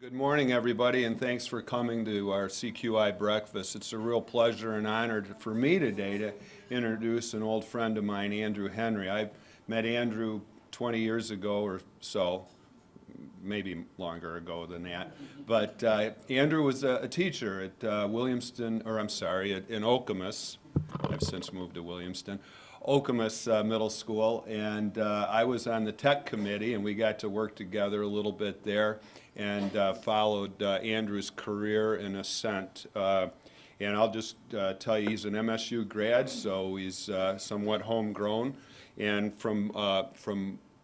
Good morning, everybody, and thanks for coming to our CQI breakfast. It's a real pleasure and honor for me today to introduce an old friend of mine, Andrew Henry. I met Andrew 20 years ago or so, maybe longer ago than that. But Andrew was a teacher at in Okemos. I've since moved to Williamston. Okemos Middle School, and I was on the tech committee, and we got to work together a little bit there, and followed Andrew's career and ascent. And I'll just tell you, he's an MSU grad, so he's somewhat homegrown. And from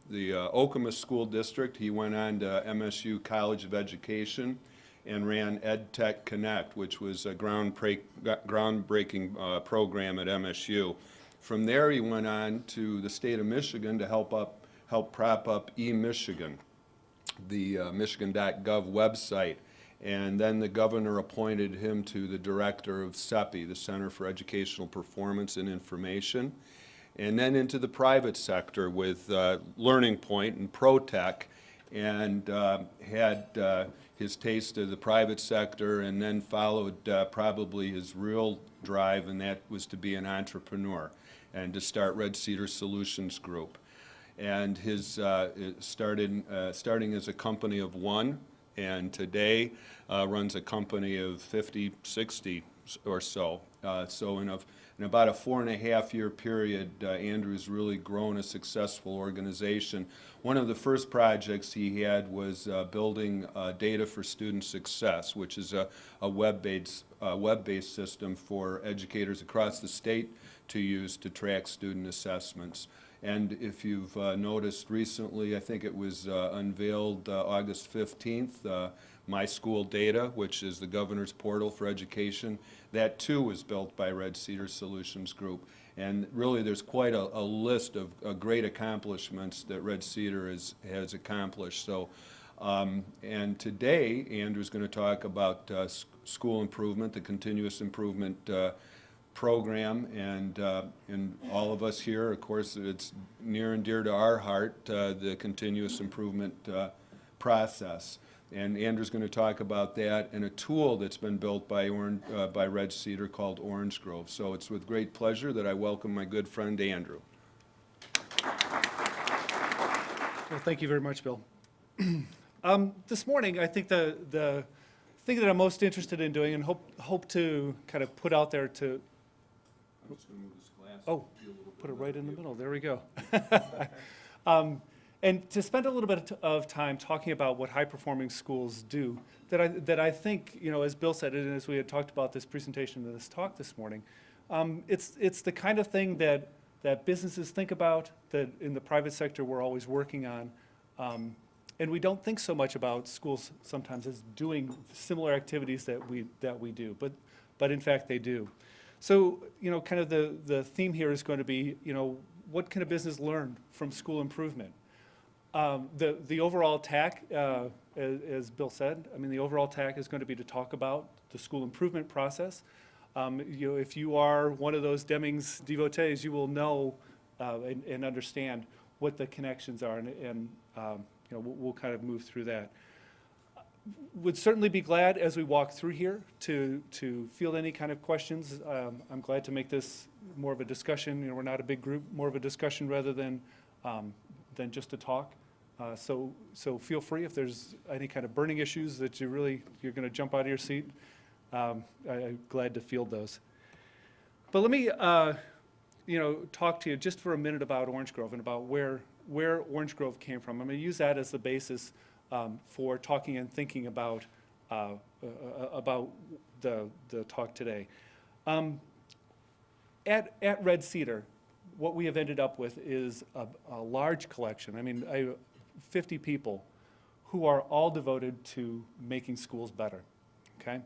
the Okemos School District, he went on to MSU College of Education and ran EdTech Connect, which was a groundbreaking program at MSU. From there, he went on to the state of Michigan to help prop up eMichigan, the Michigan.gov website. And then the governor appointed him to the director of CEPI, the Center for Educational Performance and Information, and then into the private sector with Learning Point and ProTech, and had his taste of the private sector, and then followed probably his real drive, and that was to be an entrepreneur and to start Red Cedar Solutions Group. And his starting as a company of one, and today runs a company of 50, 60 or so. So in about a 4.5-year period, Andrew's really grown a successful organization. One of the first projects he had was building data for student success, which is a web-based system for educators across the state to use to track student assessments. And if you've noticed recently, I think it was unveiled August 15th, My School Data, which is the governor's portal for education. That too was built by Red Cedar Solutions Group. And really there's quite a list of great accomplishments that Red Cedar has accomplished. So, and today Andrew's going to talk about school improvement, the continuous improvement program, and all of us here, of course, it's near and dear to our heart, the continuous improvement process. And Andrew's going to talk about that and a tool that's been built by Red Cedar called Orange Grove. So it's with great pleasure that I welcome my good friend Andrew. Well, thank you very much, Bill. This morning, I think the thing that I'm most interested in doing and hope to kind of put out there to... I'm just going to move this glass. Oh, put it right in the middle. There we go. And to spend a little bit of time talking about what high-performing schools do, that I think, you know, as Bill said, and as we had talked about this presentation and this talk this morning, it's the kind of thing that businesses think about, that in the private sector we're always working on, and we don't think so much about schools sometimes as doing similar activities that we do, but in fact they do. So, you know, kind of the theme here is going to be, you know, what can a business learn from school improvement? The overall tack, as Bill said, I mean, the overall tack is going to be to talk about the school improvement process. You know, if you are one of those Demings devotees, you will know and understand what the connections are, and you know, we'll kind of move through that. Would certainly be glad as we walk through here to field any kind of questions. I'm glad to make this more of a discussion. You know, we're not a big group, more of a discussion rather than just a talk. So feel free if there's any kind of burning issues that you're going to jump out of your seat. I'm glad to field those. But let me you know, talk to you just for a minute about Orange Grove and about where Orange Grove came from. I'm going to use that as the basis for talking and thinking about the talk today. At Red Cedar, what we have ended up with is a large collection. I mean, 50 people who are all devoted to making schools better. Okay,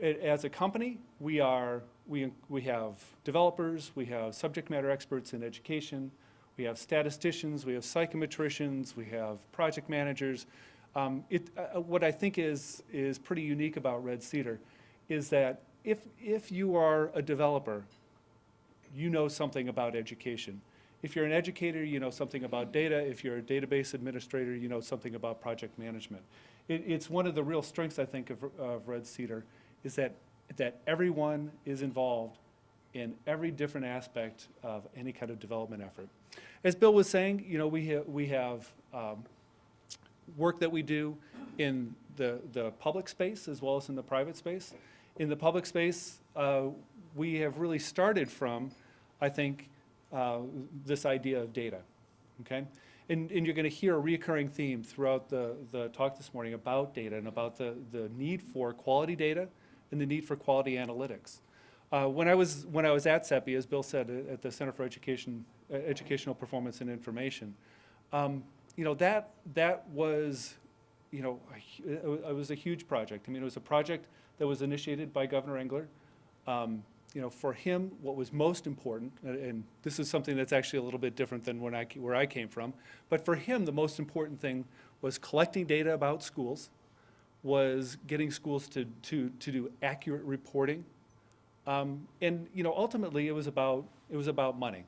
as a company, we have developers, we have subject matter experts in education. We have statisticians, we have psychometricians, we have project managers. What I think is pretty unique about Red Cedar is that if you are a developer, you know something about education. If you're an educator, you know something about data. If you're a database administrator, you know something about project management. it's one of the real strengths, I think, of Red Cedar, is that everyone is involved in every different aspect of any kind of development effort. As Bill was saying, you know, we have work that we do in the public space as well as in the private space. In the public space, we have really started from, I think, this idea of data, okay? And you're going to hear a recurring theme throughout the talk this morning about data and about the need for quality data and the need for quality analytics. When I was at CEPI, as Bill said, at the Center for Educational Performance and Information, you know, that was, you know, it was a huge project. I mean, it was a project that was initiated by Governor Engler. You know, for him, what was most important, and this is something that's actually a little bit different than where I came from, but for him, the most important thing was collecting data about schools, was getting schools to do accurate reporting, and you know, ultimately, it was about money,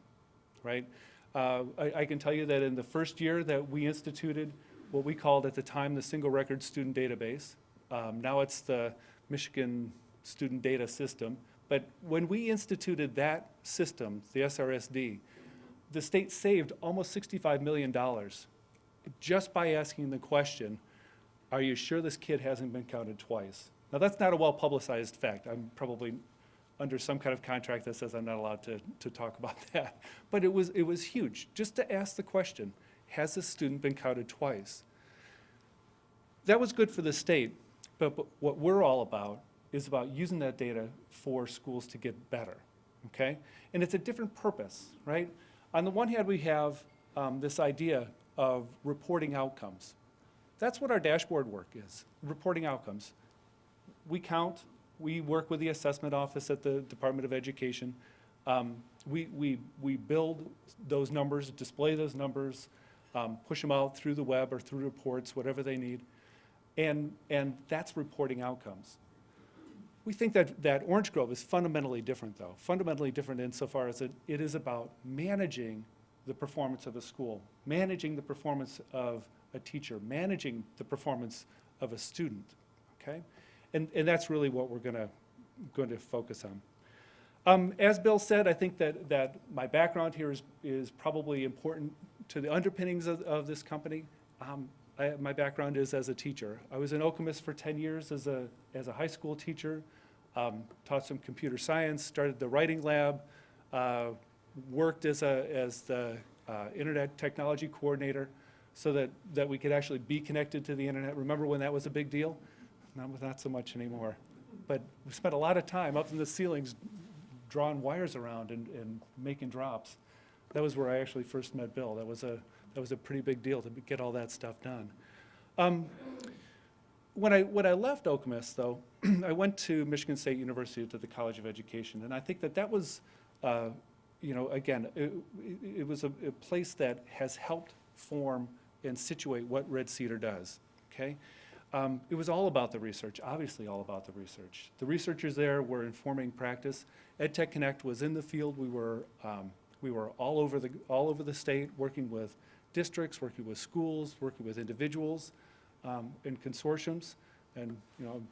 right? I can tell you that in the first year that we instituted what we called at the time the Single Record Student Database, now it's the Michigan Student Data System. But when we instituted that system, the SRSD, the state saved almost $65 million just by asking the question, are you sure this kid hasn't been counted twice? Now, that's not a well-publicized fact. I'm probably under some kind of contract that says I'm not allowed to talk about that. But it was huge, just to ask the question, has this student been counted twice? That was good for the state, but what we're all about is about using that data for schools to get better, okay? And it's a different purpose, right? On the one hand, we have this idea of reporting outcomes. That's what our dashboard work is, reporting outcomes. We count, we work with the assessment office at the Department of Education. We build those numbers, display those numbers, push them out through the web or through reports, whatever they need. And that's reporting outcomes. We think that Orange Grove is fundamentally different, though. Fundamentally different insofar as it is about managing the performance of a school, managing the performance of a teacher, managing the performance of a student, okay? And that's really what we're going to focus on. As Bill said, I think that my background here is probably important to the underpinnings of this company. My background is as a teacher. I was in Okemos for 10 years as a high school teacher, taught some computer science, started the writing lab, worked as the internet technology coordinator so that we could actually be connected to the internet. Remember when that was a big deal? Not so much anymore. But we spent a lot of time up in the ceilings drawing wires around and making drops. That was where I actually first met Bill. That was a pretty big deal to get all that stuff done. When I left Okemos, though, I went to Michigan State University to the College of Education, and I think that was, you know, again, it was a place that has helped form and situate what Red Cedar does, okay? It was all about the research, obviously all about the research. The researchers there were informing practice. EdTech Connect was in the field. We were all over the state, working with districts, working with schools, working with individuals, and consortiums. And you know,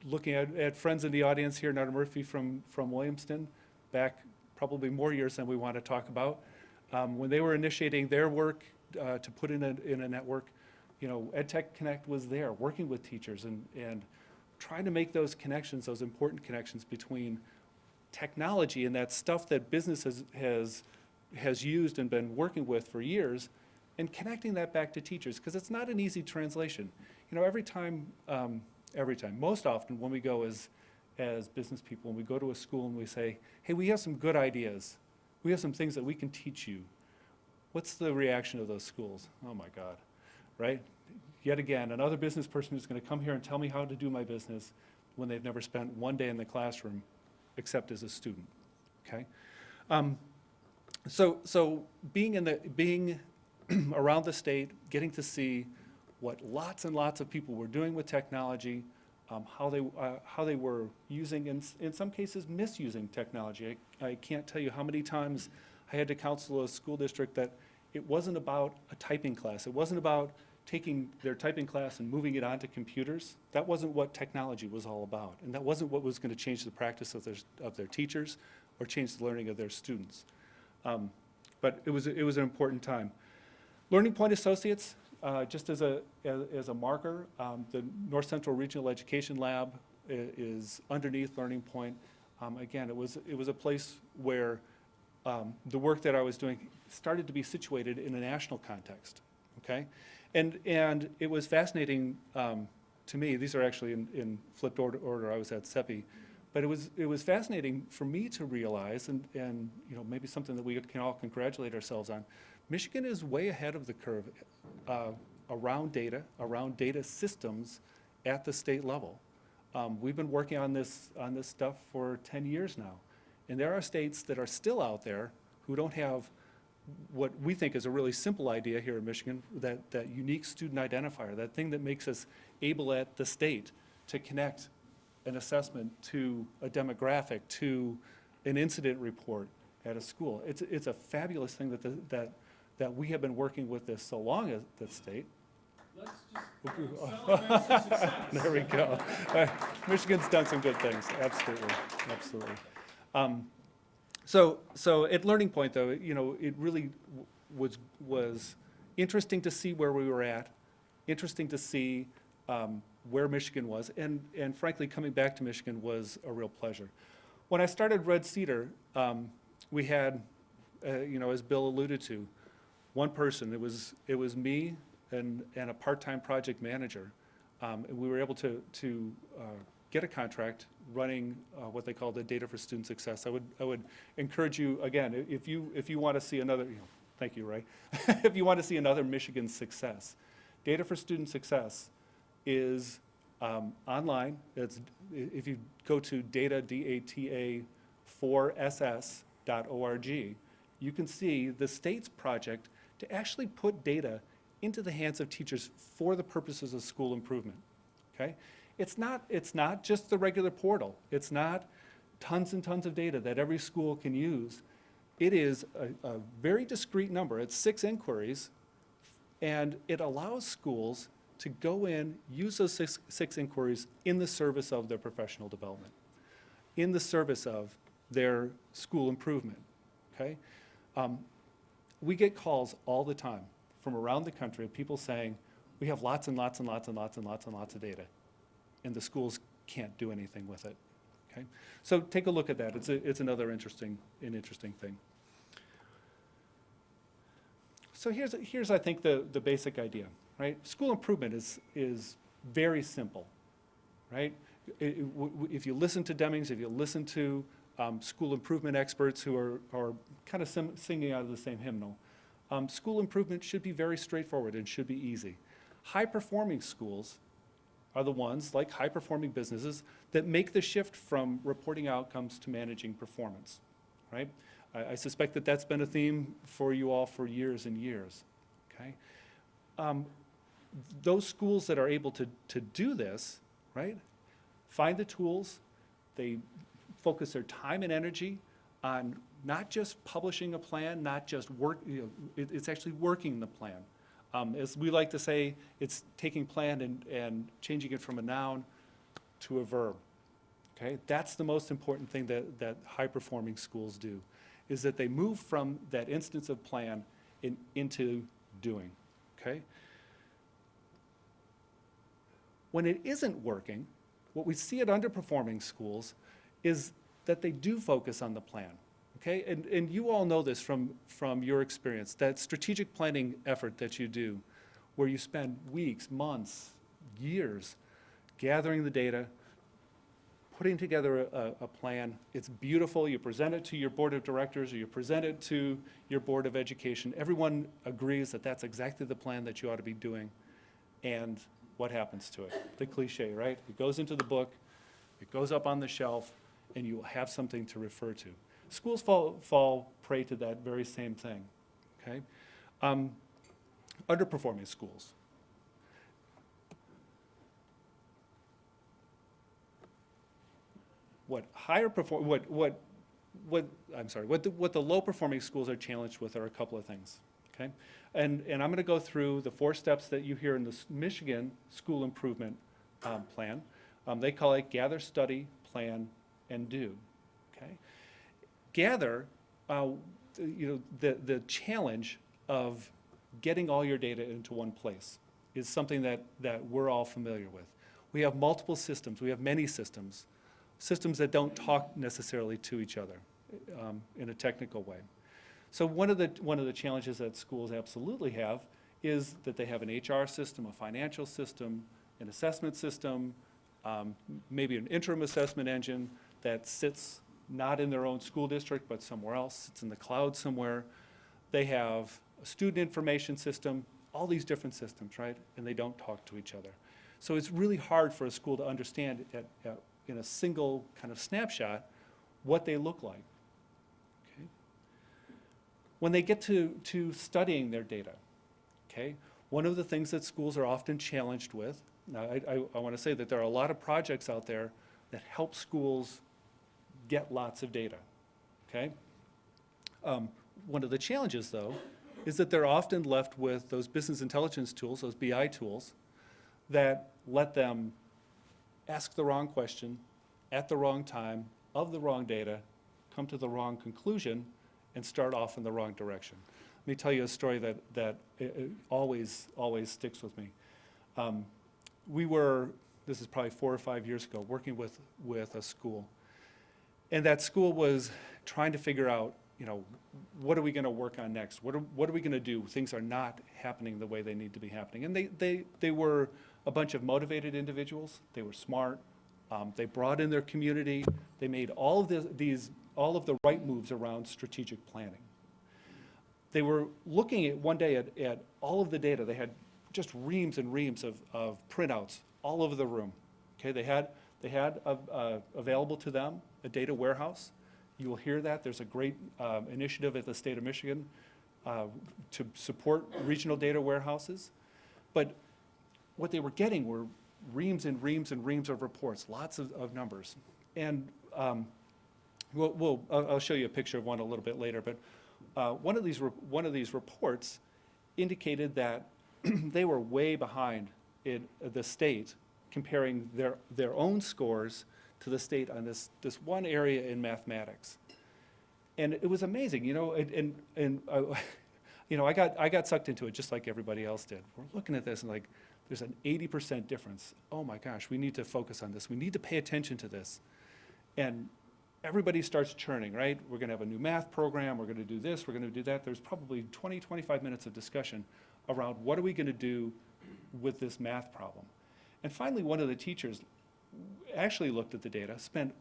looking at friends in the audience here, Nada Murphy from Williamston, back probably more years than we want to talk about. When they were initiating their work to put in a network, you know, EdTech Connect was there, working with teachers and trying to make those connections, those important connections between technology and that stuff that business has used and been working with for years, and connecting that back to teachers, because it's not an easy translation. You know, every time, most often when we go as business people, when we go to a school and we say, hey, we have some good ideas, we have some things that we can teach you, what's the reaction of those schools? Oh my God, right? Yet again, another business person who's going to come here and tell me how to do my business when they've never spent one day in the classroom except as a student, okay? So being around the state, getting to see what lots and lots of people were doing with technology, how they were using, in some cases, misusing technology. I can't tell you how many times I had to counsel a school district that it wasn't about a typing class. It wasn't about taking their typing class and moving it onto computers, that wasn't what technology was all about. And that wasn't what was going to change the practice of their teachers or change the learning of their students. But it was an important time. Learning Point Associates, just as a marker, the North Central Regional Education Lab is underneath Learning Point. Again, it was a place where the work that I was doing started to be situated in a national context, okay? And it was fascinating to me. These are actually in flipped order. I was at CEPI. But it was fascinating for me to realize, and you know, maybe something that we can all congratulate ourselves on. Michigan is way ahead of the curve around data systems at the state level. We've been working on this stuff for 10 years now. And there are states that are still out there who don't have what we think is a really simple idea here in Michigan, that unique student identifier, that thing that makes us able at the state to connect an assessment to a demographic, to an incident report at a school. It's a fabulous thing that we have been working with this so long at the state. Let's just celebrate some success. There we go. Michigan's done some good things, absolutely, absolutely. So at Learning Point, though, you know, it really was interesting to see where we were at, interesting to see where Michigan was, and frankly, coming back to Michigan was a real pleasure. When I started Red Cedar, we had, you know, as Bill alluded to, one person. It was me and a part-time project manager. And we were able to get a contract running what they call the Data for Student Success. I would encourage you, again, if you want to see another, you know, thank you, Ray. If you want to see another Michigan success, Data for Student Success is online. If you go to data4ss.org, you can see the state's project to actually put data into the hands of teachers for the purposes of school improvement, okay? It's not just the regular portal. It's not tons and tons of data that every school can use. It is a very discrete number. It's 6 inquiries, and it allows schools to go in, use those six inquiries in the service of their professional development, in the service of their school improvement, okay? We get calls all the time from around the country of people saying, we have lots and lots and lots and lots and lots and lots of data, and the schools can't do anything with it, okay? So take a look at that. It's another interesting thing. So here's I think the basic idea, right? School improvement is very simple, right? If you listen to Demings, if you listen to school improvement experts who are kind of singing out of the same hymnal, school improvement should be very straightforward and should be easy. High-performing schools are the ones, like high-performing businesses, that make the shift from reporting outcomes to managing performance, right? I suspect that that's been a theme for you all for years and years, okay? Those schools that are able to do this, right, find the tools, they focus their time and energy on not just publishing a plan, not just it's actually working the plan. As we like to say, it's taking plan and changing it from a noun to a verb, okay? That's the most important thing that high-performing schools do, is that they move from that instance of plan into doing, okay? When it isn't working, what we see at underperforming schools is that they do focus on the plan, okay? And you all know this from your experience, that strategic planning effort that you do, where you spend weeks, months, years gathering the data, putting together a plan. It's beautiful. You present it to your board of directors, or you present it to your board of education. Everyone agrees that that's exactly the plan that you ought to be doing. And what happens to it? The cliche, right? It goes into the book, it goes up on the shelf, and you will have something to refer to. Schools fall prey to that very same thing, okay? Underperforming schools. What the low performing schools are challenged with are a couple of things, okay? And I'm gonna go through the 4 steps that you hear in the Michigan School Improvement Plan. They call it gather, study, plan, and do, okay? Gather, the challenge of getting all your data into one place is something that we're all familiar with. We have multiple systems, we have many systems that don't talk necessarily to each other in a technical way. So one of the challenges that schools absolutely have is that they have an HR system, a financial system, an assessment system, maybe an interim assessment engine that sits not in their own school district, but somewhere else. It's in the cloud somewhere. They have a student information system, all these different systems, right? And they don't talk to each other. So it's really hard for a school to understand in a single kind of snapshot what they look like. Okay? When they get to studying their data, okay, one of the things that schools are often challenged with, now I want to say that there are a lot of projects out there that help schools get lots of data, okay? One of the challenges, though, is that they're often left with those business intelligence tools, those BI tools, that let them ask the wrong question at the wrong time, of the wrong data, come to the wrong conclusion, and start off in the wrong direction. Let me tell you a story that always sticks with me. This is probably 4 or 5 years ago, working with a school. And that school was trying to figure out, what are we going to work on next? What are we going to do? Things are not happening the way they need to be happening. And they were a bunch of motivated individuals. They were smart. They brought in their community. They made all of the right moves around strategic planning. They were looking at one day at all of the data. They had just reams and reams of printouts all over the room. Okay, they had available to them a data warehouse. You will hear that. There's a great initiative at the state of Michigan to support regional data warehouses. But what they were getting were reams and reams and reams of reports, lots of numbers. And I'll show you a picture of one a little bit later, but one of these reports indicated that they were way behind in the state, comparing their own scores to the state on this one area in mathematics. And it was amazing, I got sucked into it just like everybody else did. We're looking at this and like, there's an 80% difference. Oh my gosh, we need to focus on this. We need to pay attention to this. And everybody starts churning, right? We're gonna have a new math program, we're gonna do this, we're gonna do that. There's probably 20, 25 minutes of discussion around what are we gonna do with this math problem. And finally, one of the teachers actually looked at the data, spent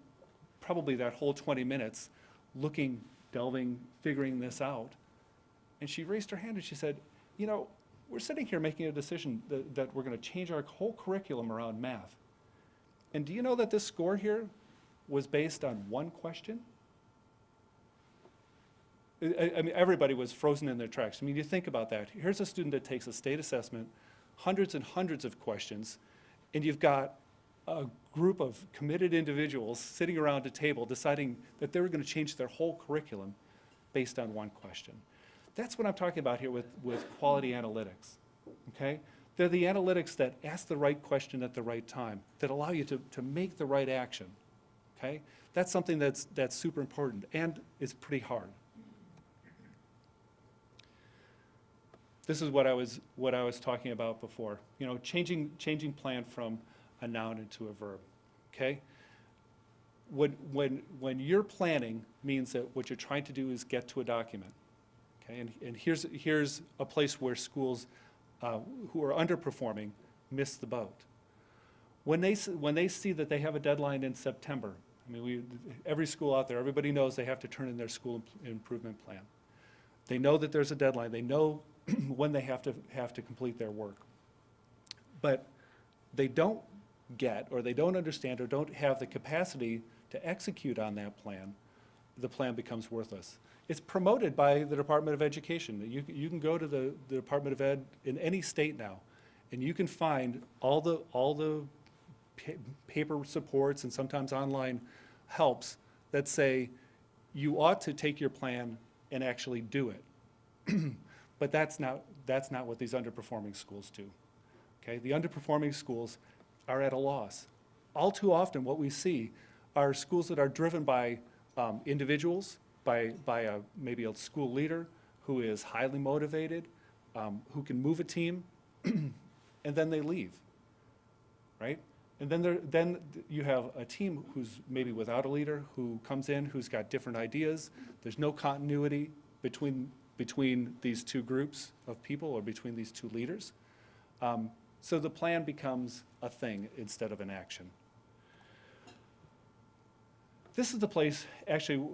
probably that whole 20 minutes looking, delving, figuring this out. And she raised her hand and she said, we're sitting here making a decision that we're going to change our whole curriculum around math. And do you know that this score here was based on one question? I mean, everybody was frozen in their tracks. I mean, you think about that. Here's a student that takes a state assessment, hundreds and hundreds of questions, and you've got a group of committed individuals sitting around a table deciding that they were going to change their whole curriculum based on one question. That's what I'm talking about here with quality analytics, okay? They're the analytics that ask the right question at the right time, that allow you to make the right action, okay? That's something that's super important and is pretty hard. This is what I was talking about before. Changing plan from a noun into a verb, okay? When you're planning means that what you're trying to do is get to a document, okay? And here's a place where schools who are underperforming miss the boat. When they see that they have a deadline in September, I mean, every school out there, everybody knows they have to turn in their school improvement plan. They know that there's a deadline. They know when they have to complete their work. But they don't get, or they don't understand, or don't have the capacity to execute on that plan. The plan becomes worthless. It's promoted by the Department of Education. You can go to the Department of Ed in any state now, and you can find all the paper supports and sometimes online helps that say you ought to take your plan and actually do it. But that's not what these underperforming schools do. Okay, the underperforming schools are at a loss. All too often, what we see are schools that are driven by individuals, by maybe a school leader who is highly motivated, who can move a team, and then they leave, right? And then you have a team who's maybe without a leader, who comes in, who's got different ideas. There's no continuity between these two groups of people or between these two leaders. So the plan becomes a thing instead of an action. This is the place, actually,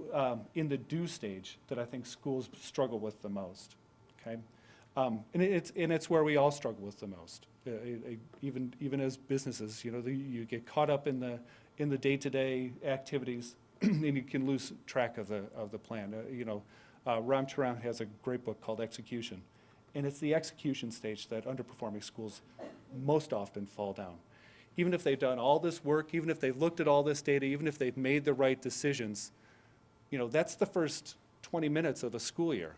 in the do stage that I think schools struggle with the most, okay? And it's where we all struggle with the most. Even as businesses, you get caught up in the day-to-day activities, and you can lose track of the plan. Ram Charan has a great book called Execution, and it's the execution stage that underperforming schools most often fall down. Even if they've done all this work, even if they've looked at all this data, even if they've made the right decisions, that's the first 20 minutes of a school year.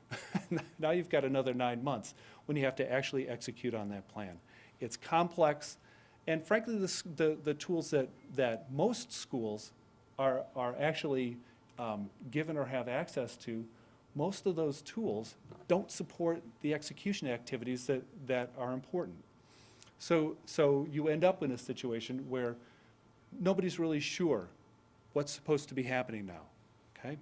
Now you've got another 9 months when you have to actually execute on that plan. It's complex, and frankly, the tools that most schools are actually given or have access to, most of those tools don't support the execution activities that are important. So you end up in a situation where nobody's really sure what's supposed to be happening now, okay?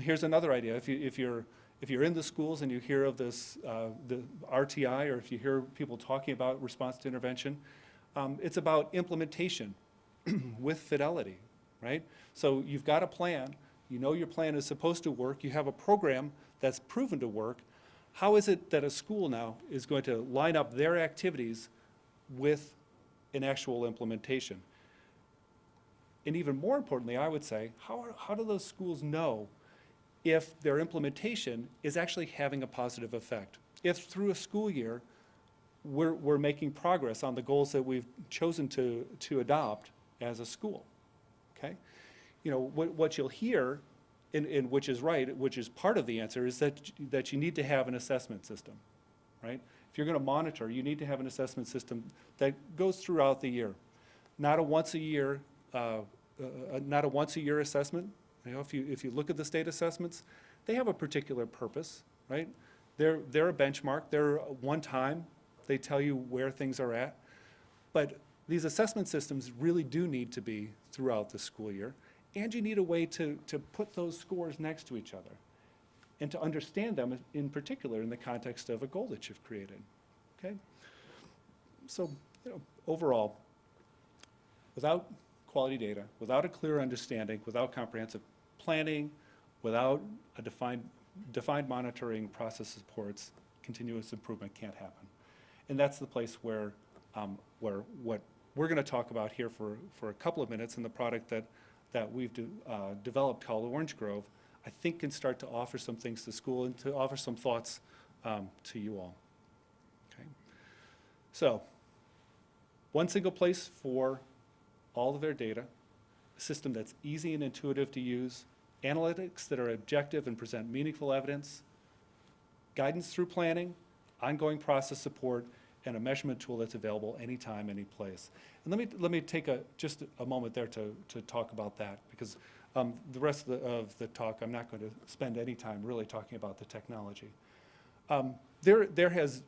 Here's another idea. If you're in the schools and you hear of this, the RTI, or if you hear people talking about response to intervention, it's about implementation with fidelity, right? So you've got a plan, your plan is supposed to work, you have a program that's proven to work. How is it that a school now is going to line up their activities with an actual implementation? And even more importantly, I would say, how do those schools know if their implementation is actually having a positive effect? If through a school year, we're making progress on the goals that we've chosen to adopt as a school, okay? What you'll hear, and which is right, which is part of the answer, is that you need to have an assessment system, right? If you're going to monitor, you need to have an assessment system that goes throughout the year, not a once a year assessment. If you look at the state assessments, they have a particular purpose, right? They're a benchmark. They're one time. They tell you where things are at. But these assessment systems really do need to be throughout the school year. And you need a way to put those scores next to each other and to understand them in particular in the context of a goal that you've created, okay? So, overall, without quality data, without a clear understanding, without comprehensive planning, without a defined monitoring process supports, continuous improvement can't happen. And that's the place where what we're going to talk about here for a couple of minutes, and the product that we've developed called Orange Grove, I think can start to offer some things to school and to offer some thoughts to you all. Okay. So, one single place for all of their data, a system that's easy and intuitive to use, analytics that are objective and present meaningful evidence, guidance through planning, ongoing process support, and a measurement tool that's available anytime, any place. And let me take just a moment there to talk about that, because the rest of the talk, I'm not going to spend any time really talking about the technology. There has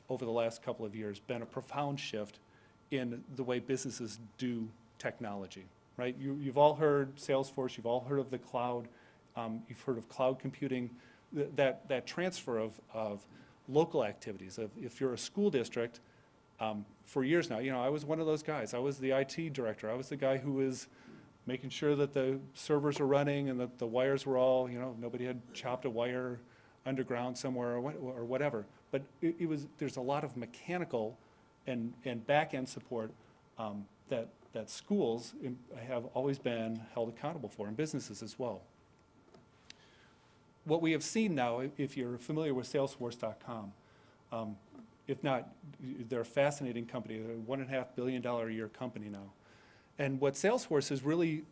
over the last couple of years been a profound shift in the way businesses do technology, right? You've all heard Salesforce, you've all heard of the cloud, you've heard of cloud computing, that transfer of local activities. If you're a school district, for years now, I was one of those guys. I was the IT director. I was the guy who was making sure that the servers were running and that the wires were all, nobody had chopped a wire underground somewhere or whatever. But there's a lot of mechanical and back-end support that schools have always been held accountable for, and businesses as well. What we have seen now, if you're familiar with Salesforce.com, if not, they're a fascinating company. They're a $1.5 billion a year company now. And what Salesforce has really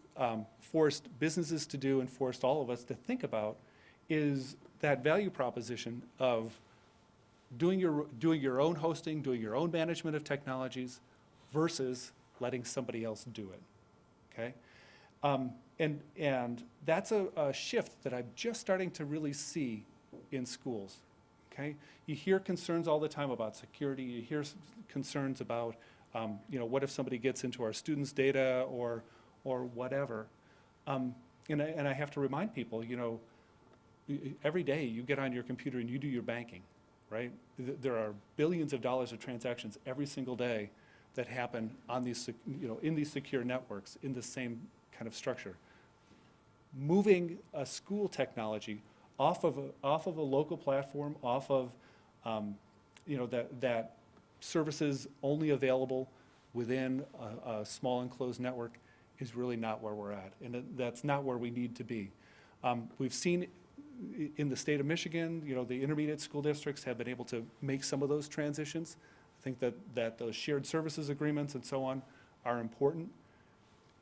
forced businesses to do and forced all of us to think about is that value proposition of doing your own hosting, doing your own management of technologies versus letting somebody else do it, okay? And that's a shift that I'm just starting to really see in schools, okay? You hear concerns all the time about security. You hear concerns about, what if somebody gets into our students' data or whatever. And I have to remind people, every day you get on your computer and you do your banking, right? There are billions of dollars of transactions every single day that happen on these, in these secure networks in the same kind of structure. Moving a school technology off of a local platform, off of, that services only available within a small enclosed network is really not where we're at, and that's not where we need to be. We've seen in the state of Michigan, the intermediate school districts have been able to make some of those transitions. I think that those shared services agreements and so on are important.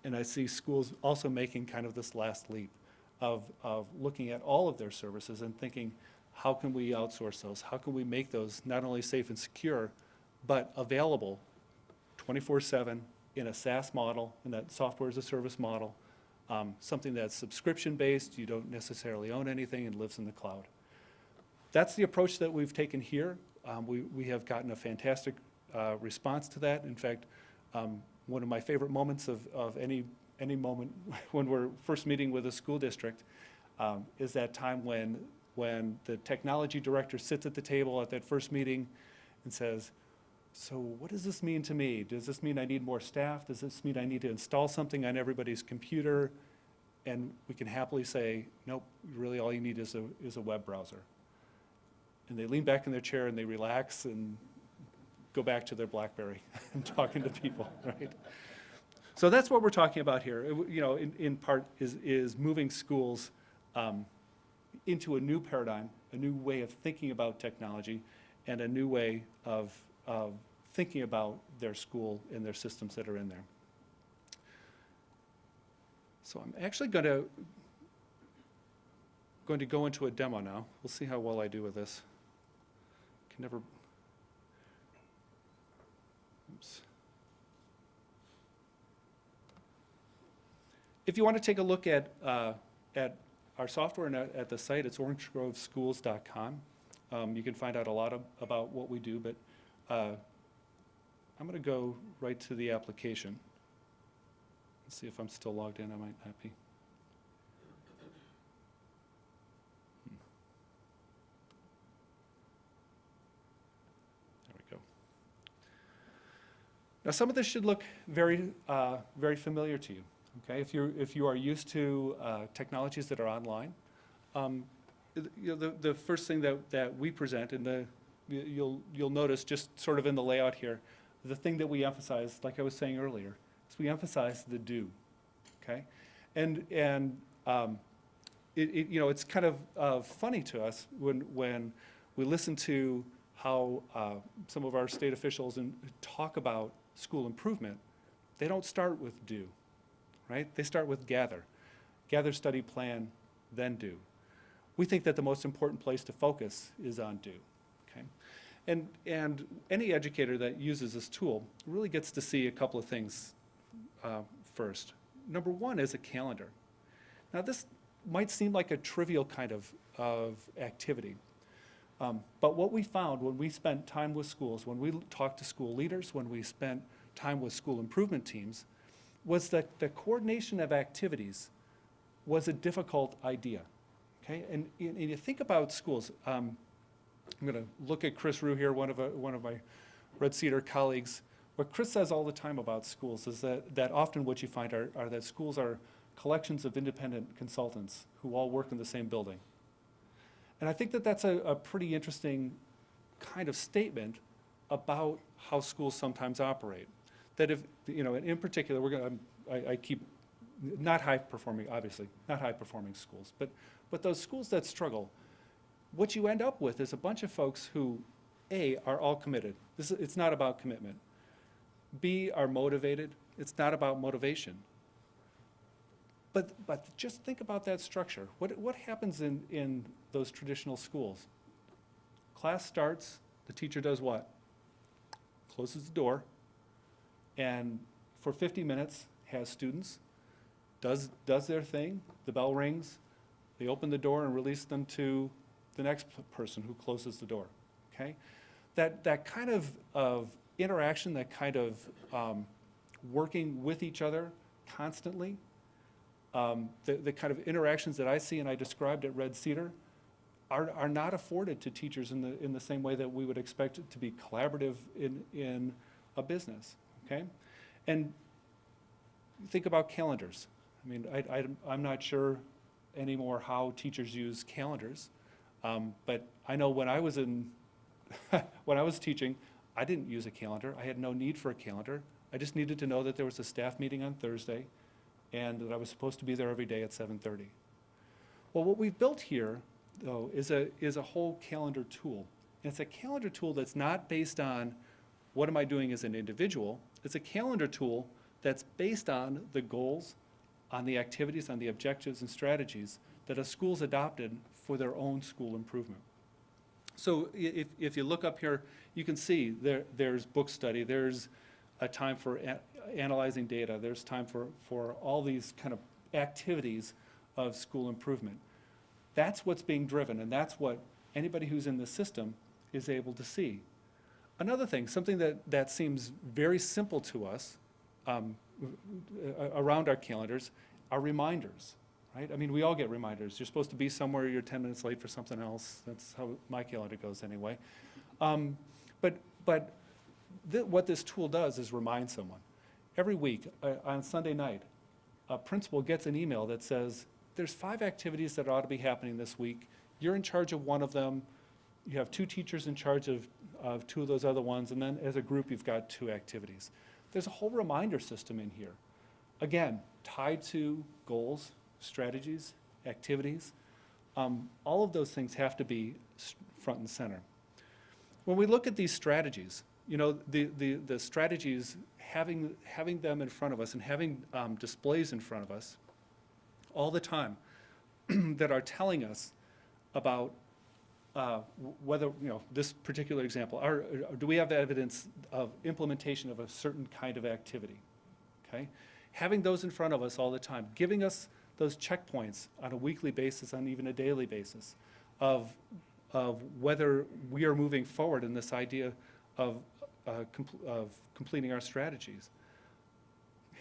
And I see schools also making kind of this last leap of looking at all of their services and thinking, how can we outsource those? How can we make those not only safe and secure, but available 24/7 in a SaaS model, in that software as a service model, something that's subscription-based, you don't necessarily own anything and lives in the cloud. That's the approach that we've taken here. We have gotten a fantastic response to that. In fact, one of my favorite moments of any moment when we're first meeting with a school district is that time when the technology director sits at the table at that first meeting and says, so what does this mean to me? Does this mean I need more staff? Does this mean I need to install something on everybody's computer? And we can happily say, nope, really all you need is a web browser. And they lean back in their chair and they relax and go back to their BlackBerry and talking to people, right? So that's what we're talking about here. In part is moving schools into a new paradigm, a new way of thinking about technology, and a new way of thinking about their school and their systems that are in there. So I'm actually going to go into a demo now. We'll see how well I do with this. Can never. Oops. If you want to take a look at our software and at the site, it's orangegrovschools.com. You can find out a lot about what we do, but I'm going to go right to the application. Let's see if I'm still logged in. I might not be. There we go. Now, some of this should look very, very familiar to you. Okay, if you are used to technologies that are online, the first thing that we present, and you'll notice just sort of in the layout here, the thing that we emphasize, like I was saying earlier, is we emphasize the do. Okay, and it's kind of funny to us when we listen to how some of our state officials talk about school improvement. They don't start with do. Right? They start with gather, study, plan, then do. We think that the most important place to focus is on do. Okay? And any educator that uses this tool really gets to see a couple of things first. Number one is a calendar. Now this might seem like a trivial kind of activity, but what we found when we spent time with schools, when we talked to school leaders, when we spent time with school improvement teams, was that the coordination of activities was a difficult idea, okay? And you think about schools. I'm going to look at Chris Rue here, one of my Red Cedar colleagues. What Chris says all the time about schools is that often what you find are that schools are collections of independent consultants who all work in the same building. And I think that that's a pretty interesting kind of statement about how schools sometimes operate. That if, in particular, I keep not high performing, obviously, not high performing schools, but those schools that struggle, what you end up with is a bunch of folks who, A, are all committed. It's not about commitment. B, are motivated. It's not about motivation. But just think about that structure. What happens in those traditional schools? Class starts, the teacher does what? Closes the door, and for 50 minutes has students, does their thing, the bell rings, they open the door and release them to the next person who closes the door, okay? That kind of interaction, that kind of working with each other constantly, the kind of interactions that I see and I described at Red Cedar are not afforded to teachers in the same way that we would expect it to be collaborative in a business, okay? And think about calendars. I mean, I'm not sure anymore how teachers use calendars, but I know when I was when I was teaching, I didn't use a calendar. I had no need for a calendar. I just needed to know that there was a staff meeting on Thursday and that I was supposed to be there every day at 7:30. Well, what we've built here, though, is a whole calendar tool. And it's a calendar tool that's not based on what am I doing as an individual. It's a calendar tool that's based on the goals, on the activities, on the objectives and strategies that a school's adopted for their own school improvement. So if you look up here, you can see there's book study, there's a time for analyzing data, there's time for all these kind of activities of school improvement. That's what's being driven, and that's what anybody who's in the system is able to see. Another thing, something that seems very simple to us around our calendars are reminders, right? I mean, we all get reminders. You're supposed to be somewhere, you're 10 minutes late for something else. That's how my calendar goes anyway. What this tool does is remind someone. Every week, on Sunday night, a principal gets an email that says, there's 5 activities that ought to be happening this week. You're in charge of one of them. You have 2 teachers in charge of 2 of those other ones, and then as a group, you've got 2 activities. There's a whole reminder system in here. Again, tied to goals, strategies, activities. All of those things have to be front and center. When we look at these strategies, you know, the strategies, having them in front of us and having displays in front of us all the time that are telling us about whether, you know, this particular example, do we have evidence of implementation of a certain kind of activity, okay? Having those in front of us all the time, giving us those checkpoints on a weekly basis, on even a daily basis, of whether we are moving forward in this idea of completing our strategies.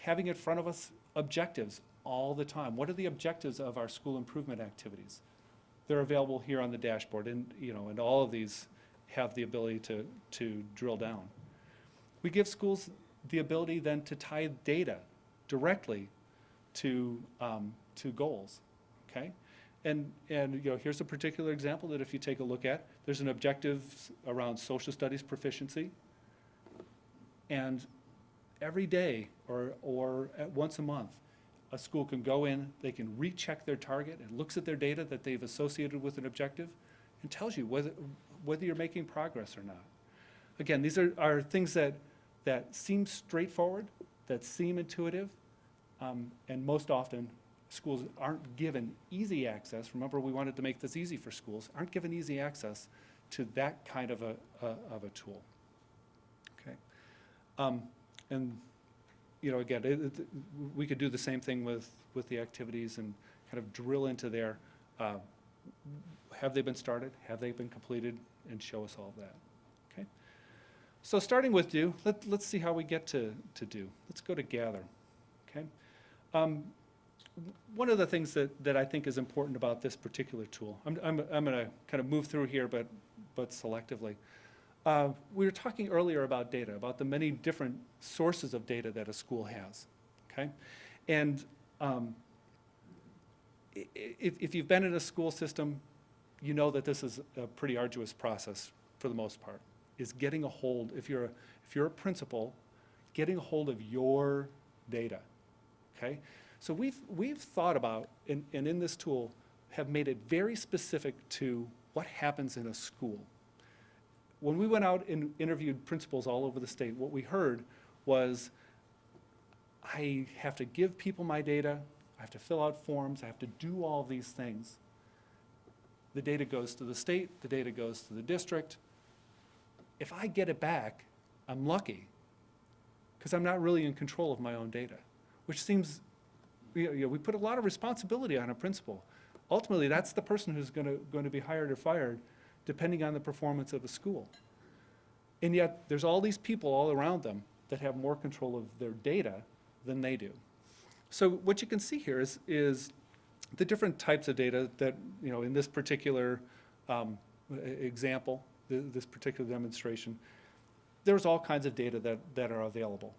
Having in front of us objectives all the time. What are the objectives of our school improvement activities? They're available here on the dashboard, and you know, and all of these have the ability to drill down. We give schools the ability then to tie data directly to goals, okay? And you know, here's a particular example that if you take a look at, there's an objective around social studies proficiency, and every day or once a month, a school can go in, they can recheck their target and looks at their data that they've associated with an objective and tells you whether you're making progress or not. Again, these are things that seem straightforward, that seem intuitive, and most often schools aren't given easy access. Remember, we wanted to make this easy for schools, aren't given easy access to that kind of a tool, okay? And you know, again, we could do the same thing with the activities and kind of drill into there. Have they been started? Have they been completed? And show us all of that, okay? So starting with do, let's see how we get to do. Let's go to gather, okay? One of the things that I think is important about this particular tool, I'm gonna kind of move through here, but selectively. We were talking earlier about data, about the many different sources of data that a school has, okay? And if you've been in a school system, you know that this is a pretty arduous process for the most part, is getting a hold, if you're a principal, getting a hold of your data, okay? So we've thought about, and in this tool, have made it very specific to what happens in a school. When we went out and interviewed principals all over the state, what we heard was, I have to give people my data, I have to fill out forms, I have to do all these things. The data goes to the state, the data goes to the district. If I get it back, I'm lucky, because I'm not really in control of my own data, which seems, we put a lot of responsibility on a principal. Ultimately, that's the person who's going to be hired or fired, depending on the performance of the school. And yet, there's all these people all around them that have more control of their data than they do. So what you can see here is the different types of data that, in this particular example, this particular demonstration, there's all kinds of data that are available.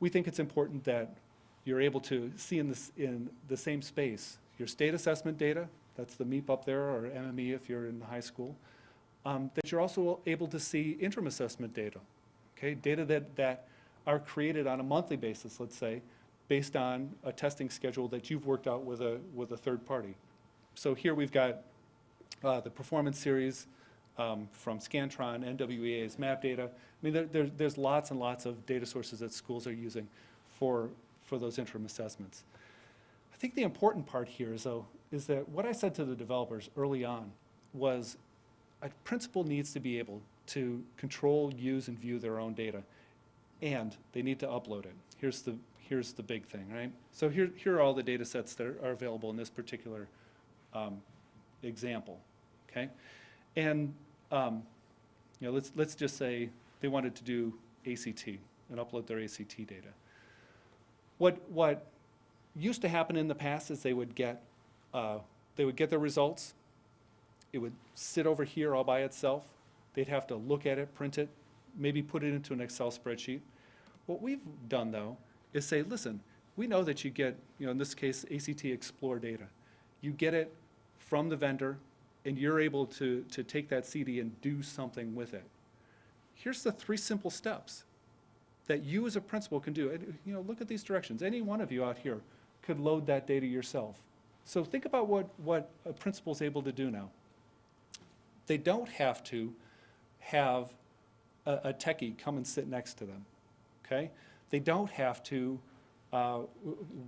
We think it's important that you're able to see in the same space your state assessment data, that's the MEP up there, or MME if you're in high school, that you're also able to see interim assessment data, okay? Data that are created on a monthly basis, let's say, based on a testing schedule that you've worked out with a third party. So here we've got the performance series from Scantron, NWEA's map data. I mean, there's lots and lots of data sources that schools are using for those interim assessments. I think the important part here is that what I said to the developers early on was a principal needs to be able to control, use, and view their own data, and they need to upload it. Here's the big thing, right? So here are all the data sets that are available in this particular example, okay? And let's just say they wanted to do ACT and upload their ACT data. What used to happen in the past is they would get their results. It would sit over here all by itself. They'd have to look at it, print it, maybe put it into an Excel spreadsheet. What we've done, though, is say, listen, we know that you get, in this case, ACT Explore data. You get it from the vendor, and you're able to take that CD and do something with it. Here's the 3 simple steps that you as a principal can do. And, look at these directions. Any one of you out here could load that data yourself. So think about what a principal is able to do now. They don't have to have a techie come and sit next to them, okay? They don't have to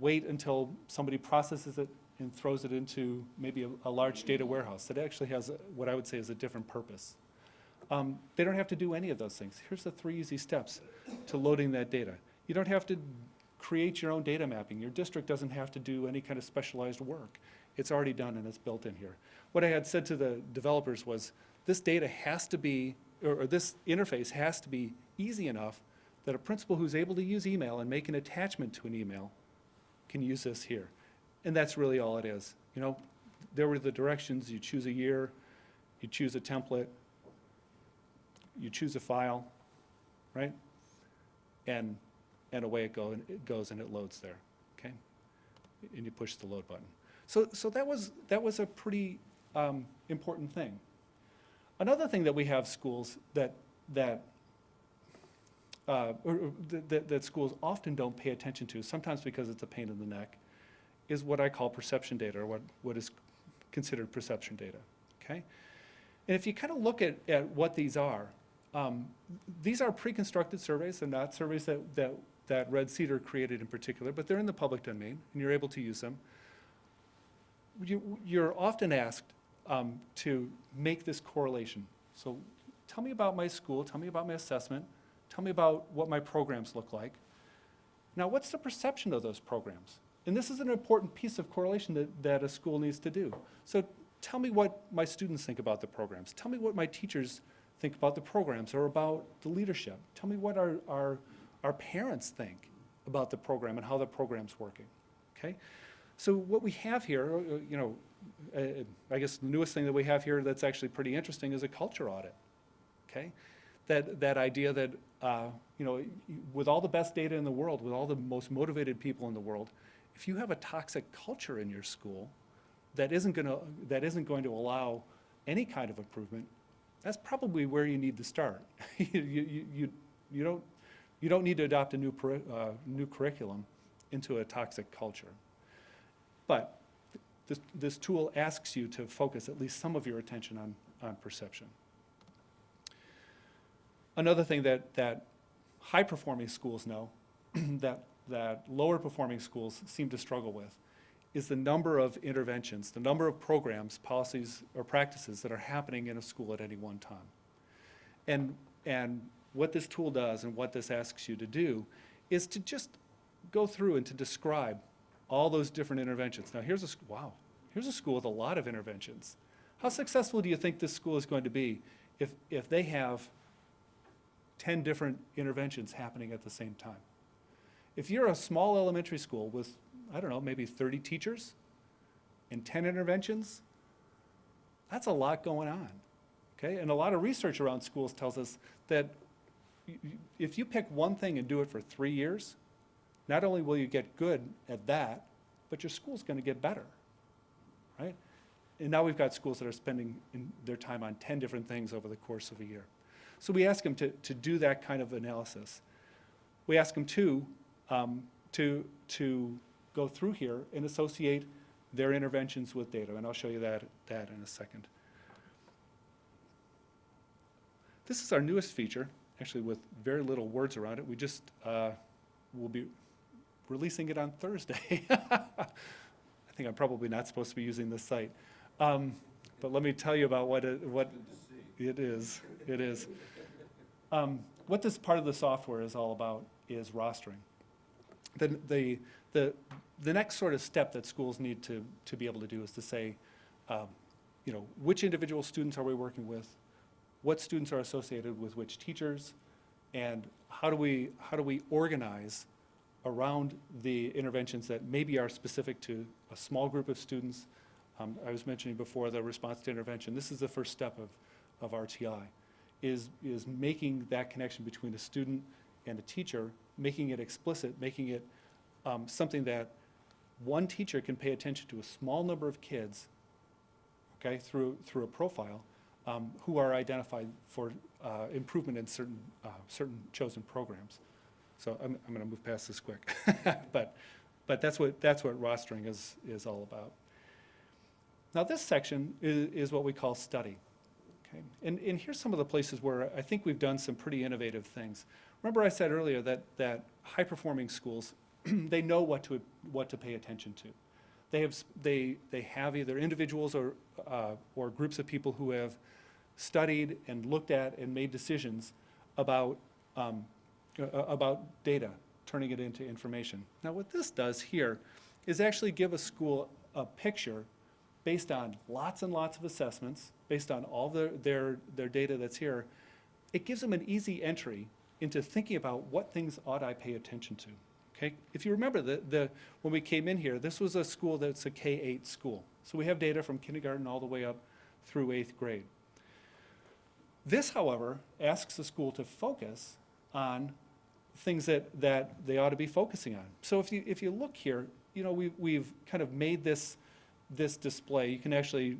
wait until somebody processes it and throws it into maybe a large data warehouse that actually has what I would say is a different purpose. They don't have to do any of those things. Here's the 3 easy steps to loading that data. You don't have to create your own data mapping. Your district doesn't have to do any kind of specialized work. It's already done and it's built in here. What I had said to the developers was this data has to be, or this interface has to be easy enough that a principal who's able to use email and make an attachment to an email can use this here. And that's really all it is. There were the directions. You choose a year, you choose a template, you choose a file, right? And away it goes and it loads there, okay? And you push the load button. So that was a pretty important thing. Another thing that we have schools that schools often don't pay attention to, sometimes because it's a pain in the neck, is what I call perception data, or what is considered perception data, okay? And if you kind of look at what these are pre-constructed surveys. They're not surveys that Red Cedar created in particular, but they're in the public domain, and you're able to use them. You're often asked to make this correlation. So tell me about my school, tell me about my assessment, tell me about what my programs look like. Now, what's the perception of those programs? And this is an important piece of correlation that a school needs to do. So tell me what my students think about the programs. Tell me what my teachers think about the programs or about the leadership. Tell me what our parents think about the program and how the program's working, okay? So what we have here, I guess the newest thing that we have here that's actually pretty interesting is a culture audit, okay? That idea that, with all the best data in the world, with all the most motivated people in the world, if you have a toxic culture in your school that isn't going to allow any kind of improvement, that's probably where you need to start. You don't need to adopt a new curriculum into a toxic culture. But this tool asks you to focus at least some of your attention on perception. Another thing that high-performing schools know that that lower performing schools seem to struggle with is the number of interventions, the number of programs, policies, or practices that are happening in a school at any one time. And what this tool does and what this asks you to do is to just go through and to describe all those different interventions. Now here's a school with a lot of interventions. How successful do you think this school is going to be if they have 10 different interventions happening at the same time? If you're a small elementary school with, I don't know, maybe 30 teachers and 10 interventions, that's a lot going on, okay? And a lot of research around schools tells us that if you pick one thing and do it for 3 years, not only will you get good at that, but your school's gonna get better, right? And now we've got schools that are spending their time on 10 different things over the course of a year. So we ask them to do that kind of analysis. We ask them to go through here and associate their interventions with data, and I'll show you that in a second. This is our newest feature, actually with very little words around it. We just will be releasing it on Thursday. I think I'm probably not supposed to be using this site. But let me tell you about what it is. It is. What this part of the software is all about is rostering. The next sort of step that schools need to be able to do is to say, which individual students are we working with, what students are associated with which teachers, and how do we organize around the interventions that maybe are specific to a small group of students. I was mentioning before the response to intervention. This is the first step of RTI, is making that connection between a student and a teacher, making it explicit, making it something that one teacher can pay attention to a small number of kids, okay, through a profile, who are identified for improvement in certain chosen programs. So I'm going to move past this quick, but that's what rostering is all about. Now this section is what we call study. Okay? And here's some of the places where I think we've done some pretty innovative things. Remember I said earlier that high-performing schools, they know what to pay attention to. They have either individuals or groups of people who have studied and looked at and made decisions about data, turning it into information. Now what this does here is actually give a school a picture based on lots and lots of assessments, based on all their data that's here. It gives them an easy entry into thinking about what things ought I pay attention to. Okay? If you remember, when we came in here, this was a school that's a K-8 school. So we have data from kindergarten all the way up through 8th grade. This, however, asks the school to focus on things that they ought to be focusing on. So if you look here, we've kind of made this display. You can actually,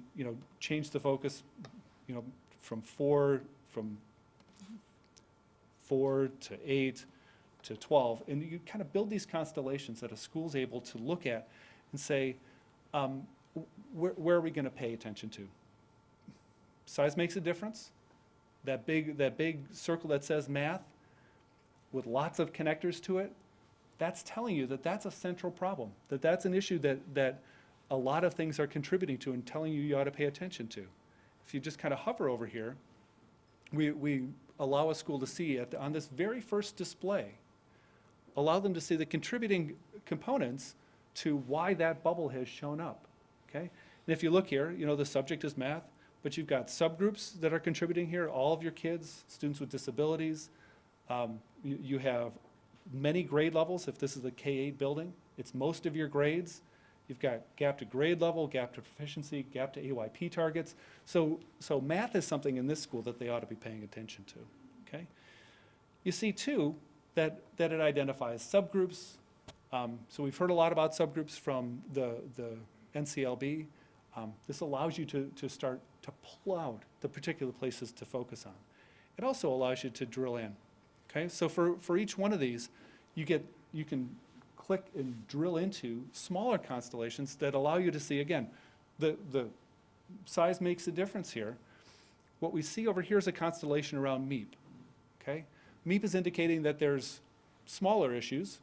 change the focus, from 4 to 8 to 12, and you kind of build these constellations that a school's able to look at and say, where are we going to pay attention to? Size makes a difference. That big circle that says math with lots of connectors to it, that's telling you that that's a central problem, that's an issue that a lot of things are contributing to and telling you ought to pay attention to. If you just kind of hover over here, we allow a school to see on this very first display, allow them to see the contributing components to why that bubble has shown up, okay? And if you look here, the subject is math, but you've got subgroups that are contributing here, all of your kids, students with disabilities. You have many grade levels. If this is a K-8 building, it's most of your grades. You've got gap to grade level, gap to proficiency, gap to AYP targets. So math is something in this school that they ought to be paying attention to, okay? You see, too, that it identifies subgroups. So we've heard a lot about subgroups from the NCLB. This allows you to start to pull out the particular places to focus on. It also allows you to drill in, okay? So for each one of these, you can click and drill into smaller constellations that allow you to see, again, the size makes a difference here. What we see over here is a constellation around MEEP, okay? MEEP is indicating that there's smaller issues,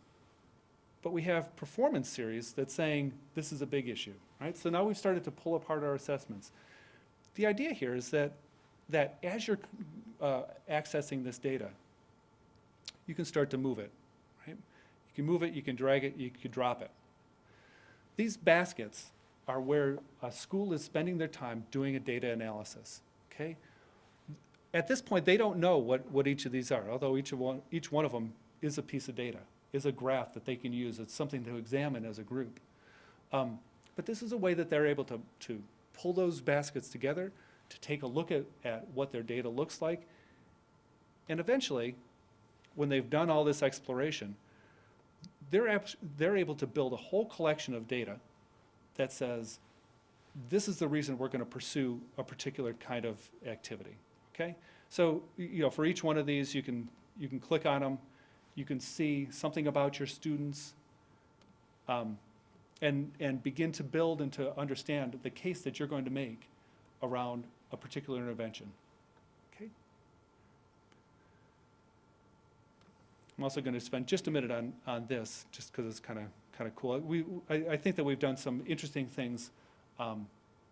but we have performance series that's saying this is a big issue, right? So now we've started to pull apart our assessments. The idea here is that as you're accessing this data, you can start to move it, right? You can move it, you can drag it, you can drop it. These baskets are where a school is spending their time doing a data analysis, okay? At this point, they don't know what each of these are, although each one of them is a piece of data, is a graph that they can use. It's something to examine as a group. But this is a way that they're able to pull those baskets together, to take a look at what their data looks like. And eventually, when they've done all this exploration, they're able to build a whole collection of data that says, this is the reason we're going to pursue a particular kind of activity, okay? So, for each one of these, you can click on them, you can see something about your students, and begin to build and to understand the case that you're going to make around a particular intervention, okay? I'm also going to spend just a minute on this, just because it's kind of cool. I think that we've done some interesting things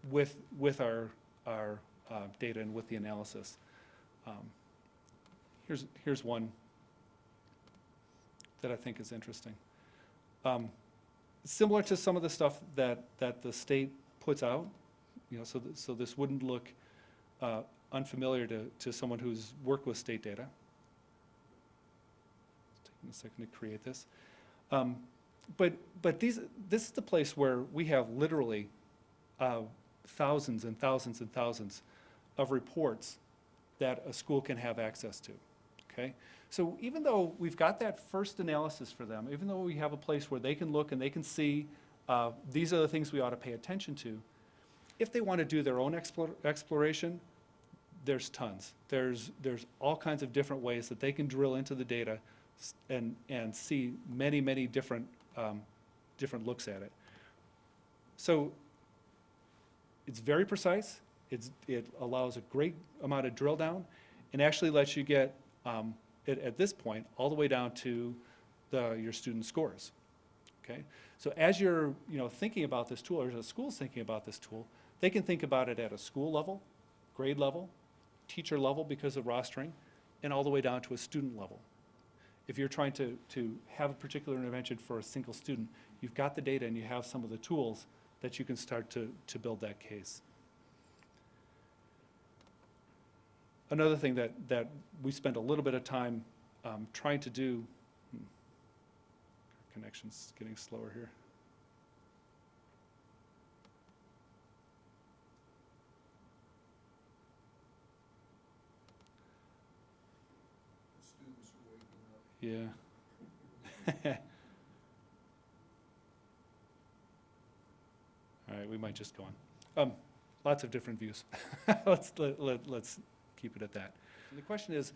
with our data and with the analysis. Here's one that I think is interesting. Similar to some of the stuff that the state puts out, so this wouldn't look unfamiliar to someone who's worked with state data. It's taking a second to create this. But this is the place where we have literally thousands and thousands and thousands of reports that a school can have access to, okay? So even though we've got that first analysis for them, even though we have a place where they can look and they can see these are the things we ought to pay attention to, if they want to do their own exploration, there's tons. There's all kinds of different ways that they can drill into the data and see many, many different looks at it. So it's very precise. It allows a great amount of drill down and actually lets you get, at this point, all the way down to your student scores, okay? So as you're thinking about this tool, or as a school's thinking about this tool, they can think about it at a school level, grade level, teacher level because of rostering, and all the way down to a student level. If you're trying to have a particular intervention for a single student, you've got the data and you have some of the tools that you can start to build that case. Another thing that we spend a little bit of time trying to do, connection's getting slower here. Students are waking up. Yeah. All right, we might just go on. Lots of different views. Let's keep it at that. And the question is,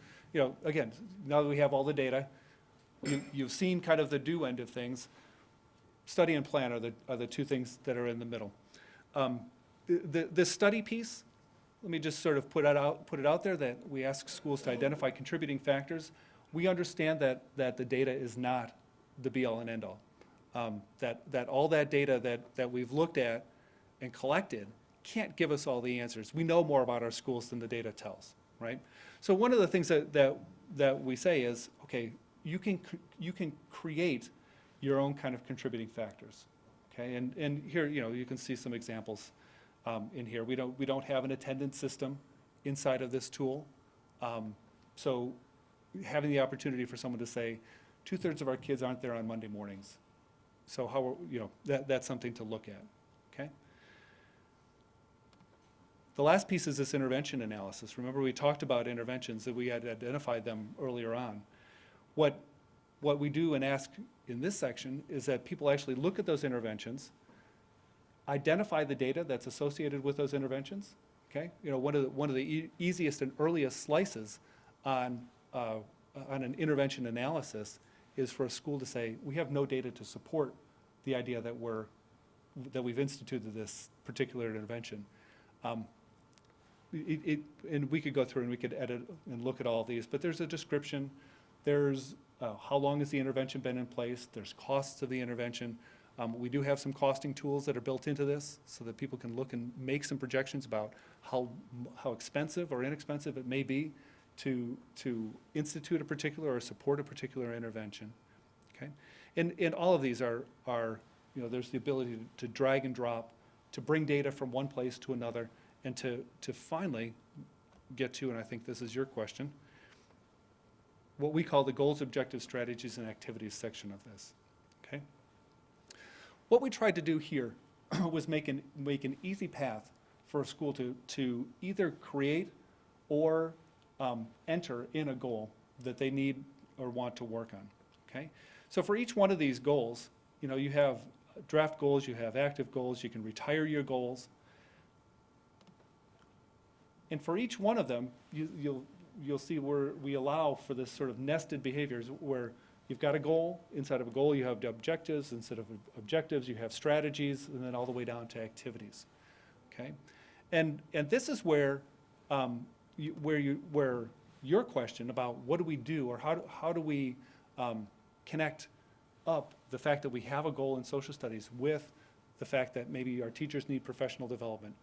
again, now that we have all the data, you've seen kind of the do end of things. Study and plan are the two things that are in the middle. The study piece, let me just sort of put it out there that we ask schools to identify contributing factors. We understand that the data is not the be-all and end-all. That all that data that we've looked at and collected can't give us all the answers. We know more about our schools than the data tells, right? So one of the things that we say is, okay, you can create your own kind of contributing factors, okay? And here, you can see some examples in here. We don't have an attendance system inside of this tool, so having the opportunity for someone to say, 2/3 of our kids aren't there on Monday mornings. So how, that's something to look at, okay? The last piece is this intervention analysis. Remember, we talked about interventions, that we had identified them earlier on. What we do and ask in this section is that people actually look at those interventions, identify the data that's associated with those interventions, okay? One of the easiest and earliest slices on an intervention analysis is for a school to say, we have no data to support the idea that we've instituted this particular intervention. And we could go through and we could edit and look at all these, but there's a description, there's how long has the intervention been in place? There's costs of the intervention. We do have some costing tools that are built into this so that people can look and make some projections about how expensive or inexpensive it may be to institute a particular or support a particular intervention. Okay? And all of these are there's the ability to drag and drop, to bring data from one place to another, and to finally get to, and I think this is your question, what we call the goals, objectives, strategies, and activities section of this. Okay? What we tried to do here was make an easy path for a school to either create or enter in a goal that they need or want to work on. Okay? So for each one of these goals, you have draft goals, you have active goals, you can retire your goals. And for each one of them, you'll see where we allow for this sort of nested behaviors where you've got a goal. Inside of a goal, you have the objectives. Instead of objectives, you have strategies, and then all the way down to activities. Okay, and this is where your question about what do we do or how do we connect up the fact that we have a goal in social studies with the fact that maybe our teachers need professional development,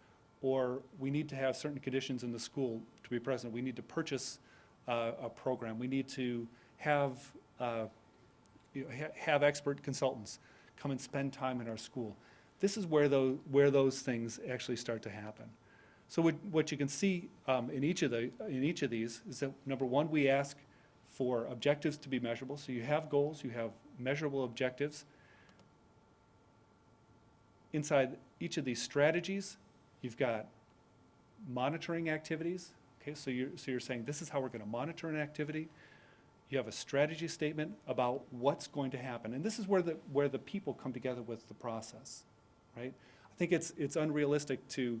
or we need to have certain conditions in the school to be present. We need to purchase a program. We need to have have expert consultants come and spend time in our school. This is where those things actually start to happen. So what you can see in each of these is that, number one, we ask for objectives to be measurable. So you have goals, you have measurable objectives. Inside each of these strategies, you've got monitoring activities. Okay, so you're saying this is how we're going to monitor an activity. You have a strategy statement about what's going to happen, and this is where the people come together with the process, right? I think it's unrealistic to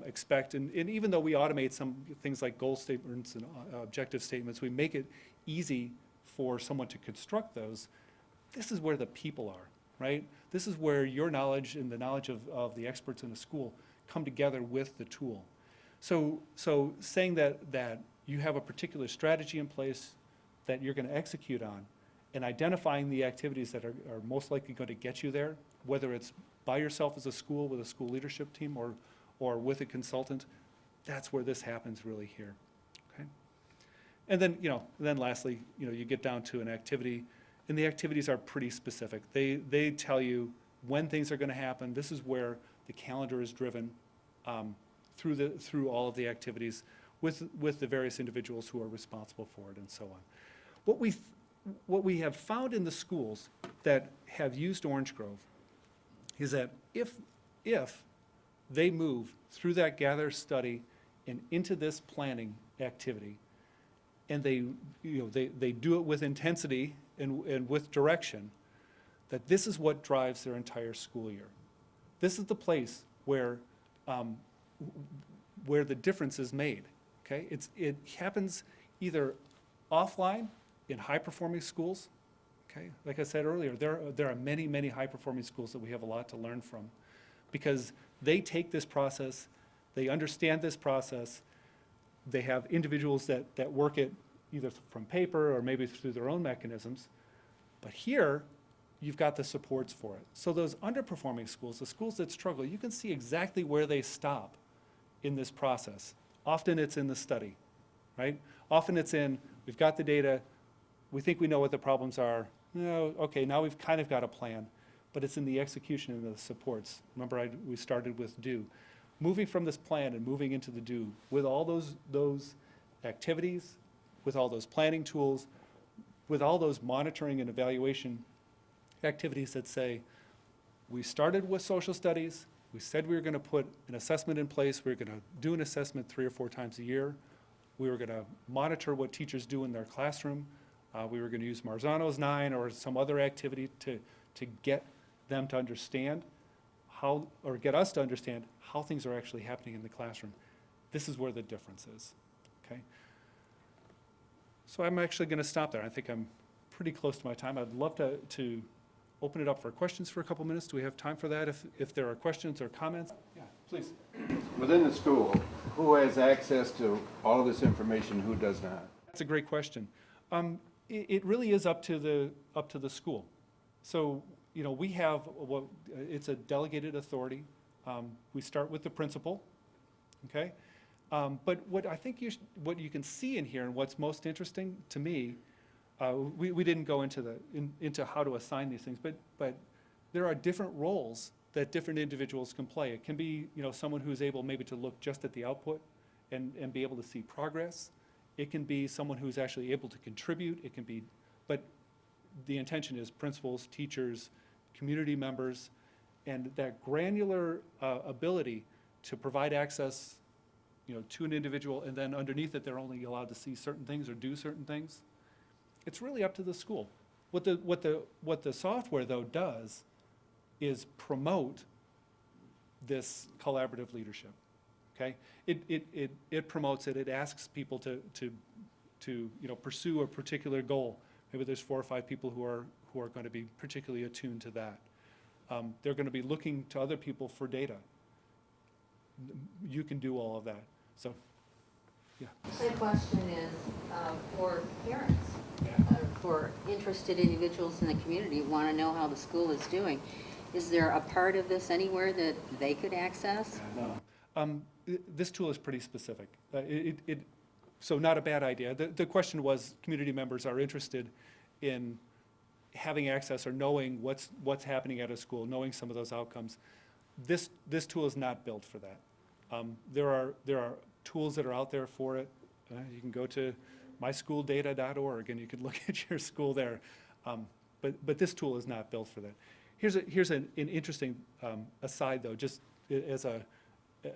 expect, and even though we automate some things like goal statements and objective statements, we make it easy for someone to construct those. This is where the people are, right? This is where your knowledge and the knowledge of the experts in the school come together with the tool. So saying that you have a particular strategy in place that you're going to execute on, and identifying the activities that are most likely going to get you there, whether it's by yourself as a school with a school leadership team or with a consultant, that's where this happens really here. Okay? And then lastly, you get down to an activity, and the activities are pretty specific. They tell you when things are going to happen. This is where the calendar is driven through all of the activities with the various individuals who are responsible for it and so on. What we have found in the schools that have used Orange Grove is that if they move through that gather, study, and into this planning activity, and they do it with intensity and with direction, that this is what drives their entire school year. This is the place where the difference is made. Okay, it happens either offline in high-performing schools. Okay, like I said earlier, there are many high-performing schools that we have a lot to learn from, because they take this process, they understand this process, they have individuals that work it either from paper or maybe through their own mechanisms. But here, you've got the supports for it. So those underperforming schools, the schools that struggle, you can see exactly where they stop in this process. Often it's in the study, right? Often it's in, we've got the data, we think we know what the problems are. No, okay, now we've kind of got a plan, but it's in the execution and the supports. Remember, we started with do. Moving from this plan and moving into the do with all those activities, with all those planning tools, with all those monitoring and evaluation activities that say, we started with social studies, we said we were going to put an assessment in place, we were going to do an assessment 3 or 4 times a year, we were going to monitor what teachers do in their classroom, we were going to use Marzano's 9 or some other activity to get them to understand how, or get us to understand how things are actually happening in the classroom. This is where the difference is, okay? So I'm actually going to stop there. I think I'm pretty close to my time. I'd love to open it up for questions for a couple minutes. Do we have time for that? If there are questions or comments? Yeah, please. Within the school, who has access to all of this information, who does not? That's a great question. It really is up to the school. So, you know, we have it's a delegated authority. We start with the principal, okay? But what I think what you can see in here and what's most interesting to me, we didn't go into how to assign these things, but there are different roles that different individuals can play. It can be, you know, someone who's able maybe to look just at the output and be able to see progress. It can be someone who's actually able to contribute. It can be, but the intention is principals, teachers, community members, and that granular ability to provide access, you know, to an individual, and then underneath it, they're only allowed to see certain things or do certain things. It's really up to the school. What the software though does is promote this collaborative leadership. Okay, it promotes it. It asks people to you know, pursue a particular goal. Maybe there's 4 or 5 people who are going to be particularly attuned to that. They're going to be looking to other people for data. You can do all of that. So, yeah. My question is for parents, for interested individuals in the community who want to know how the school is doing. Is there a part of this anywhere that they could access? This tool is pretty specific. So not a bad idea. The question was, community members are interested in having access or knowing what's happening at a school, knowing some of those outcomes. This tool is not built for that. There are tools that are out there for it. You can go to myschooldata.org and you can look at your school there. But this tool is not built for that. Here's an interesting aside though, just as a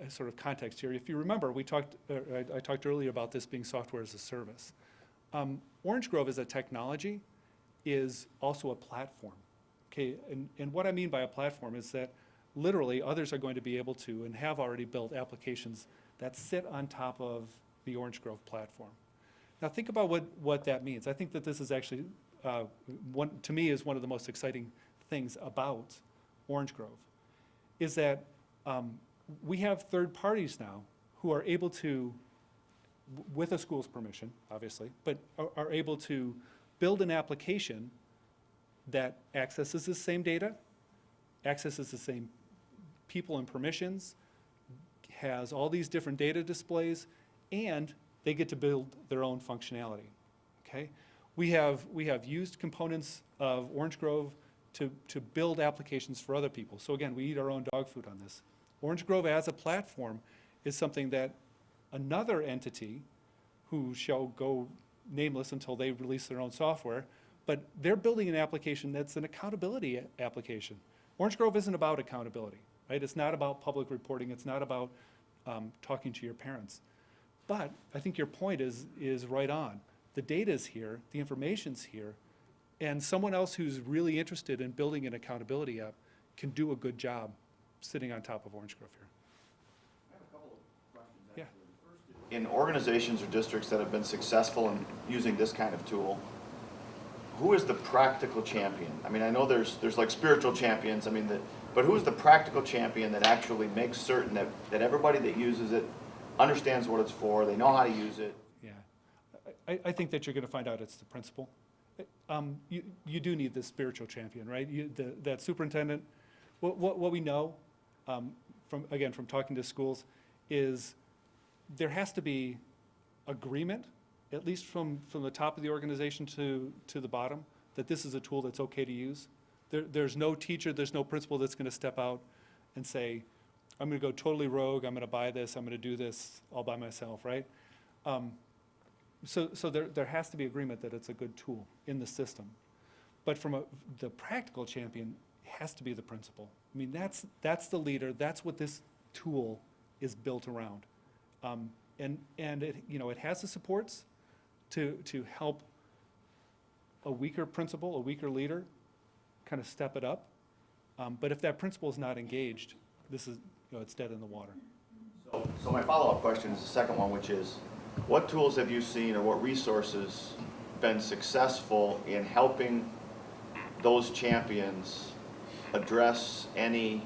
sort of context here. If you remember, I talked earlier about this being software as a service. Orange Grove as a technology is also a platform. Okay, and what I mean by a platform is that literally others are going to be able to and have already built applications that sit on top of the Orange Grove platform. Now think about what that means. I think that this is actually, to me, is one of the most exciting things about Orange Grove, is that we have third parties now who are able to, with a school's permission, obviously, but are able to build an application that accesses the same data, accesses the same people and permissions, has all these different data displays, and they get to build their own functionality, okay? We have used components of Orange Grove to build applications for other people. So again, we eat our own dog food on this. Orange Grove as a platform is something that another entity, who shall go nameless until they release their own software, but they're building an application that's an accountability application. Orange Grove isn't about accountability, right? It's not about public reporting. It's not about talking to your parents. But I think your point is right on. The data's here, the information's here, and someone else who's really interested in building an accountability app can do a good job sitting on top of Orange Grove here. I have a couple of questions, Yeah. actually. The first is, in organizations or districts that have been successful in using this kind of tool, who is the practical champion? I mean, I know there's like spiritual champions, but who is the practical champion that actually makes certain that everybody that uses it understands what it's for, they know how to use it? Yeah, I think that you're going to find out it's the principal. You do need this spiritual champion, right? That superintendent. What we know from talking to schools is there has to be agreement, at least from the top of the organization to the bottom, that this is a tool that's okay to use. There's no teacher, there's no principal that's going to step out and say, I'm going to go totally rogue, I'm going to buy this, I'm going to do this all by myself, right? So there has to be agreement that it's a good tool in the system. But from the practical champion, it has to be the principal. I mean, that's the leader, that's what this tool is built around. And it, it has the supports to help a weaker principal, a weaker leader, kind of step it up. But if that principal is not engaged, this is, it's dead in the water. So my follow-up question is the second one, which is, what tools have you seen or what resources been successful in helping those champions address any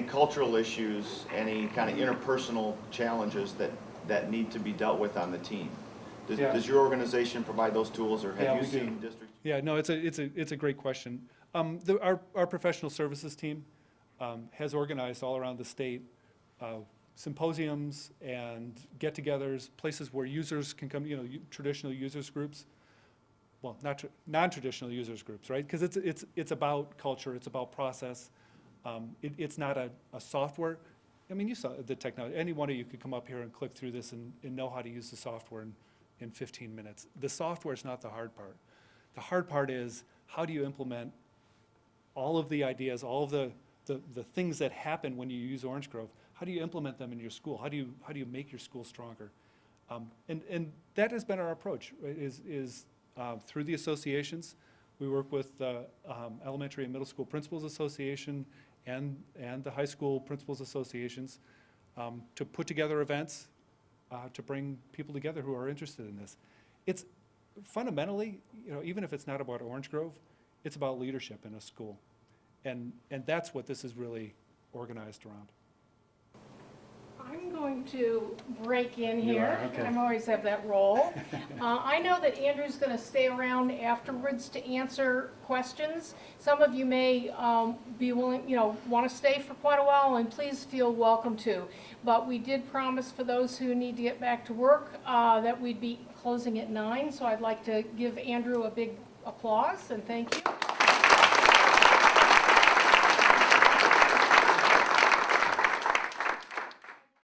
cultural issues, any kind of interpersonal challenges that need to be dealt with on the team? Yeah. Does your organization provide those tools, or Yeah, have you we do. seen districts? Yeah, no, it's a great question. Our professional services team has organized all around the state symposiums and get-togethers, places where users can come, traditional users groups. Well, non-traditional users groups, right? Because it's about culture, it's about process. It's not a software. I mean, you saw the technology. Any one of you could come up here and click through this and know how to use the software in 15 minutes. The software is not the hard part. The hard part is, how do you implement all of the ideas, all of the things that happen when you use Orange Grove? How do you implement them in your school? How do you make your school stronger? And that has been our approach, right, is through the associations. We work with the Elementary and Middle School Principals Association and the High School Principals Associations to put together events to bring people together who are interested in this. It's fundamentally, even if it's not about Orange Grove, it's about leadership in a school. And that's what this is really organized around. I'm going to break in You here. are, okay. I always have that role. I know that Andrew's going to stay around afterwards to answer questions. Some of you may be willing, want to stay for quite a while, and please feel welcome to. But we did promise for those who need to get back to work that we'd be closing at 9, so I'd like to give Andrew a big applause and thank you.